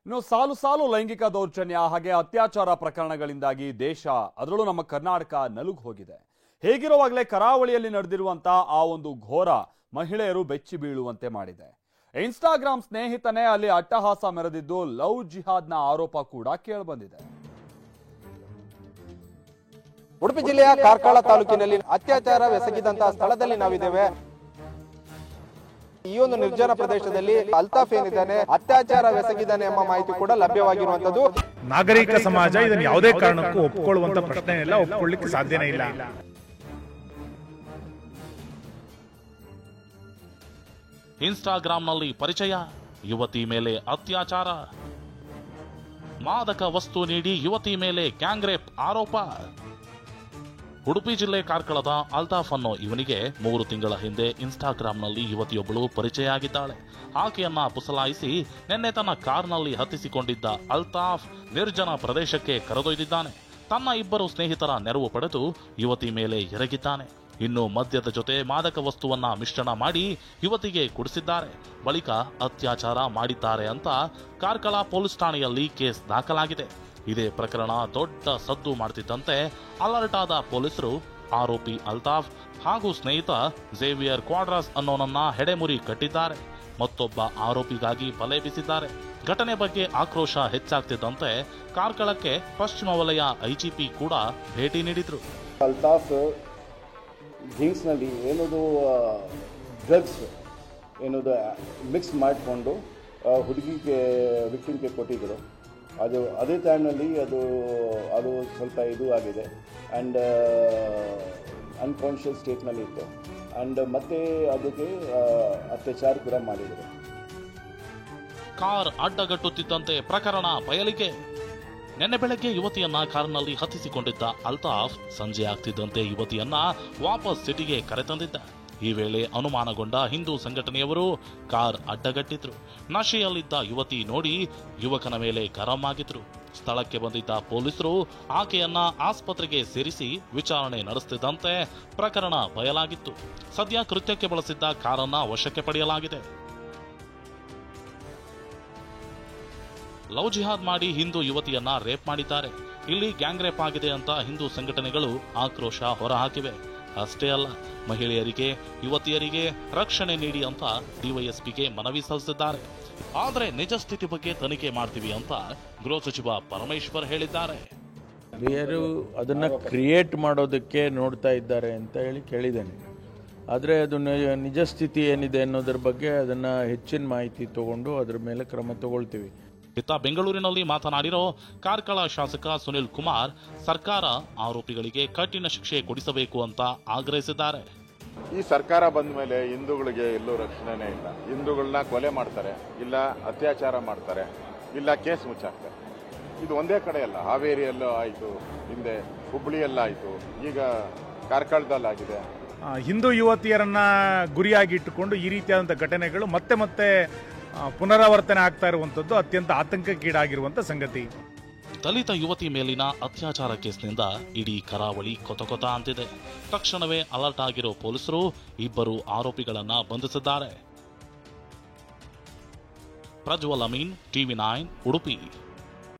ಇನ್ನು ಸಾಲು ಸಾಲು ಲೈಂಗಿಕ ದೌರ್ಜನ್ಯ ಹಾಗೆ ಅತ್ಯಾಚಾರ ಪ್ರಕರಣಗಳಿಂದಾಗಿ ದೇಶ ಅದರಲ್ಲೂ ನಮ್ಮ ಕರ್ನಾಟಕ ನಲುಗು ಹೋಗಿದೆ. ಹೇಗಿರುವಾಗಲೇ ಕರಾವಳಿಯಲ್ಲಿ ನಡೆದಿರುವಂತ ಆ ಒಂದು ಘೋರ ಮಹಿಳೆಯರು ಬೆಚ್ಚಿ ಬೀಳುವಂತೆ ಮಾಡಿದೆ. ಇನ್ಸ್ಟಾಗ್ರಾಮ್ ಸ್ನೇಹಿತನೇ ಅಲ್ಲಿ ಅಟ್ಟಹಾಸ ಮೆರೆದಿದ್ದು ಲವ್ ಜಿಹಾದ್ನ ಆರೋಪ ಕೂಡ ಕೇಳಿಬಂದಿದೆ. ಉಡುಪಿ ಜಿಲ್ಲೆಯ ಕಾರ್ಕಳ ತಾಲೂಕಿನಲ್ಲಿ ಅತ್ಯಾಚಾರವೆಸಗಿದಂತಹ ಸ್ಥಳದಲ್ಲಿ ನಾವಿದ್ದೇವೆ. ಈ ಒಂದು ನಿರ್ಜನ ಪ್ರದೇಶದಲ್ಲಿ ಅಲ್ತಾಫ್ ಏನಿದ್ದಾನೆ ಅತ್ಯಾಚಾರವೆಸಗಿದ್ದಾನೆ ಎಂಬ ಮಾಹಿತಿ ಕೂಡ ಲಭ್ಯವಾಗಿರುವಂತದ್ದು. ನಾಗರಿಕ ಸಮಾಜ ಇದನ್ನು ಯಾವುದೇ ಕಾರಣಕ್ಕೂ ಒಪ್ಪಿಕೊಳ್ಳುವಂತ ಪ್ರಶ್ನೆ ಇಲ್ಲ, ಒಪ್ಪಿಕೊಳ್ಳಿಕ್ಕೆ ಸಾಧ್ಯನೇ ಇಲ್ಲ. ಇನ್ಸ್ಟಾಗ್ರಾಂನಲ್ಲಿ ಪರಿಚಯ, ಯುವತಿ ಮೇಲೆ ಅತ್ಯಾಚಾರ, ಮಾದಕ ವಸ್ತು ನೀಡಿ ಯುವತಿ ಮೇಲೆ ಗ್ಯಾಂಗ್ ರೇಪ್ ಆರೋಪ. ಉಡುಪಿ ಜಿಲ್ಲೆ ಕಾರ್ಕಳದ ಅಲ್ತಾಫ್ ಅನ್ನೋ ಇವನಿಗೆ 3 ತಿಂಗಳ ಹಿಂದೆ ಇನ್ಸ್ಟಾಗ್ರಾಂನಲ್ಲಿ ಯುವತಿಯೊಬ್ಬಳು ಪರಿಚಯ ಆಗಿದ್ದಾಳೆ. ಆಕೆಯನ್ನ ಪುಸಲಾಯಿಸಿ ನಿನ್ನೆ ತನ್ನ ಕಾರ್ನಲ್ಲಿ ಹತ್ತಿಸಿಕೊಂಡಿದ್ದ ಅಲ್ತಾಫ್ ನಿರ್ಜನ ಪ್ರದೇಶಕ್ಕೆ ಕರೆದೊಯ್ದಿದ್ದಾನೆ. ತನ್ನ 2 ಸ್ನೇಹಿತರ ನೆರವು ಪಡೆದು ಯುವತಿ ಮೇಲೆ ಎರಗಿದ್ದಾನೆ. ಇನ್ನು ಮದ್ಯದ ಜೊತೆ ಮಾದಕ ವಸ್ತುವನ್ನ ಮಿಶ್ರಣ ಮಾಡಿ ಯುವತಿಗೆ ಕುಡಿಸಿದ್ದಾರೆ. ಬಳಿಕ ಅತ್ಯಾಚಾರ ಮಾಡಿದ್ದಾರೆ ಅಂತ ಕಾರ್ಕಳ ಪೊಲೀಸ್ ಠಾಣೆಯಲ್ಲಿ ಕೇಸ್ ದಾಖಲಾಗಿದೆ. ಇದೇ ಪ್ರಕರಣ ದೊಡ್ಡ ಸದ್ದು ಮಾಡ್ತಿದ್ದಂತೆ ಅಲರ್ಟ್ ಆದ ಪೊಲೀಸರು ಆರೋಪಿ ಅಲ್ತಾಫ್ ಹಾಗೂ ಸ್ನೇಹಿತ ಝೇವಿಯರ್ ಕ್ವಾಡ್ರಾಸ್ ಅನ್ನೋನನ್ನ ಹೆಡೆಮುರಿ ಕಟ್ಟಿದ್ದಾರೆ. ಮತ್ತೊಬ್ಬ ಆರೋಪಿಗಾಗಿ ಬಲೆ ಬೀಸಿದ್ದಾರೆ. ಘಟನೆ ಬಗ್ಗೆ ಆಕ್ರೋಶ ಹೆಚ್ಚಾಗ್ತಿದ್ದಂತೆ ಕಾರ್ಕಳಕ್ಕೆ ಪಶ್ಚಿಮ ವಲಯ ಐಜಿಪಿ ಕೂಡ ಭೇಟಿ ನೀಡಿದ್ರು. ಅಲ್ತಾಫ್ ಡ್ರಿಂಕ್ಸ್ನಲ್ಲಿ ಏನದು ಡ್ರಗ್ಸ್ ಏನದು ಮಿಕ್ಸ್ ಮಾಡಿಕೊಂಡು ಹುಡುಗಿಗೆ ವಿಕ್ಟಿಮ್ಗೆ ಕೊಟ್ಟಿದ್ದರು. ಅದು ಅದೇ ಟೈಮ್ನಲ್ಲಿ ಅದು ಸ್ವಲ್ಪ ಇದು ಆಗಿದೆ ಆ್ಯಂಡ್ ಅನ್ಕಾನ್ಷಿಯಸ್ ಸ್ಟೇಟ್ನಲ್ಲಿ ಇತ್ತು ಆ್ಯಂಡ್ ಮತ್ತೆ ಅದಕ್ಕೆ ಅತ್ಯಾಚಾರ ಕೂಡ ಮಾಡಿದರು. ಕಾರ್ ಅಡ್ಡಗಟ್ಟುತ್ತಿದ್ದಂತೆ ಪ್ರಕರಣ ಬಯಲಿಗೆ. ನಿನ್ನೆ ಬೆಳಗ್ಗೆ ಯುವತಿಯನ್ನ ಕಾರ್ನಲ್ಲಿ ಹತ್ತಿಸಿಕೊಂಡಿದ್ದ ಅಲ್ತಾಫ್ ಸಂಜೆ ಆಗ್ತಿದ್ದಂತೆ ಯುವತಿಯನ್ನ ವಾಪಸ್ ಸಿಟಿಗೆ ಕರೆತಂದಿದ್ದ. ಈ ವೇಳೆ ಅನುಮಾನಗೊಂಡ ಹಿಂದೂ ಸಂಘಟನೆಯವರು ಕಾರ್ ಅಡ್ಡಗಟ್ಟಿದ್ರು. ನಶೆಯಲ್ಲಿದ್ದ ಯುವತಿ ನೋಡಿ ಯುವಕನ ಮೇಲೆ ಗರಂ ಆಗಿದ್ರು. ಸ್ಥಳಕ್ಕೆ ಬಂದಿದ್ದ ಪೊಲೀಸರು ಆಕೆಯನ್ನ ಆಸ್ಪತ್ರೆಗೆ ಸೇರಿಸಿ ವಿಚಾರಣೆ ನಡೆಸುತ್ತಿದ್ದಂತೆ ಪ್ರಕರಣ ಬಯಲಾಗಿತ್ತು. ಸದ್ಯ ಕೃತ್ಯಕ್ಕೆ ಬಳಸಿದ್ದ ಕಾರನ್ನ ವಶಕ್ಕೆ ಪಡೆಯಲಾಗಿದೆ. ಲವ್ ಜಿಹಾದ್ ಮಾಡಿ ಹಿಂದೂ ಯುವತಿಯನ್ನ ರೇಪ್ ಮಾಡಿದ್ದಾರೆ. ಇಲ್ಲಿ ಗ್ಯಾಂಗ್ ರೇಪ್ ಆಗಿದೆ ಅಂತ ಹಿಂದೂ ಸಂಘಟನೆಗಳು ಆಕ್ರೋಶ ಹೊರಹಾಕಿವೆ. ಅಷ್ಟೇ ಅಲ್ಲ, ಮಹಿಳೆಯರಿಗೆ ಯುವತಿಯರಿಗೆ ರಕ್ಷಣೆ ನೀಡಿ ಅಂತ ಡಿವೈಎಸ್ಪಿಗೆ ಮನವಿ ಸಲ್ಲಿಸಿದ್ದಾರೆ. ಆದರೆ ನಿಜ ಸ್ಥಿತಿ ಬಗ್ಗೆ ತನಿಖೆ ಮಾಡ್ತೀವಿ ಅಂತ ಗೃಹ ಸಚಿವ ಪರಮೇಶ್ವರ್ ಹೇಳಿದ್ದಾರೆ. ಬೇರು ಅದನ್ನು ಕ್ರಿಯೇಟ್ ಮಾಡೋದಕ್ಕೆ ನೋಡ್ತಾ ಇದ್ದಾರೆ ಅಂತ ಹೇಳಿ ಕೇಳಿದ್ದೇನೆ. ಆದರೆ ಅದು ನಿಜ ಸ್ಥಿತಿ ಏನಿದೆ ಅನ್ನೋದ್ರ ಬಗ್ಗೆ ಅದನ್ನು ಹೆಚ್ಚಿನ ಮಾಹಿತಿ ತಗೊಂಡು ಅದರ ಮೇಲೆ ಕ್ರಮ ತಗೊಳ್ತೀವಿ. ಇತ್ತ ಬೆಂಗಳೂರಿನಲ್ಲಿ ಮಾತನಾಡಿರೋ ಕಾರ್ಕಳ ಶಾಸಕ ಸುನಿಲ್ ಕುಮಾರ್ ಸರ್ಕಾರ ಆರೋಪಿಗಳಿಗೆ ಕಠಿಣ ಶಿಕ್ಷೆ ಕೊಡಿಸಬೇಕು ಅಂತ ಆಗ್ರಹಿಸಿದ್ದಾರೆ. ಈ ಸರ್ಕಾರ ಬಂದ ಮೇಲೆ ಹಿಂದೂಗಳಿಗೆ ಎಲ್ಲೂ ರಕ್ಷಣೆನೇ ಇಲ್ಲ. ಹಿಂದೂಗಳನ್ನ ಕೊಲೆ ಮಾಡ್ತಾರೆ, ಇಲ್ಲ ಅತ್ಯಾಚಾರ ಮಾಡ್ತಾರೆ, ಇಲ್ಲ ಕೇಸ್ ಮುಚ್ಚಾಕ್ತಾರೆ. ಇದು ಒಂದೇ ಕಡೆ ಅಲ್ಲ, ಹಾವೇರಿಯಲ್ಲೂ ಆಯಿತು, ಹಿಂದೆ ಹುಬ್ಬಳ್ಳಿಯಲ್ಲಾಯಿತು, ಈಗ ಕಾರ್ಕಳದಲ್ಲಾಗಿದೆ. ಹಿಂದೂ ಯುವತಿಯರನ್ನ ಗುರಿಯಾಗಿ ಇಟ್ಟುಕೊಂಡು ಈ ರೀತಿಯಾದಂಥ ಘಟನೆಗಳು ಮತ್ತೆ ಮತ್ತೆ ಪುನರಾವರ್ತನೆ ಆಗ್ತಾ ಇರುವಂತದ್ದು ಅತ್ಯಂತ ಆತಂಕಕ್ಕೀಡಾಗಿರುವಂತ ಸಂಗತಿ. ದಲಿತ ಯುವತಿ ಮೇಲಿನ ಅತ್ಯಾಚಾರ ಕೇಸ್ನಿಂದ ಇಡೀ ಕರಾವಳಿ ಕೊತ ಅಂತಿದೆ. ತಕ್ಷಣವೇ ಅಲರ್ಟ್ ಆಗಿರೋ ಪೊಲೀಸರು 2 ಆರೋಪಿಗಳನ್ನ ಬಂಧಿಸಿದ್ದಾರೆ. ಪ್ರಜ್ವಲ್ ಅಮೀನ್, TV9 ಉಡುಪಿ.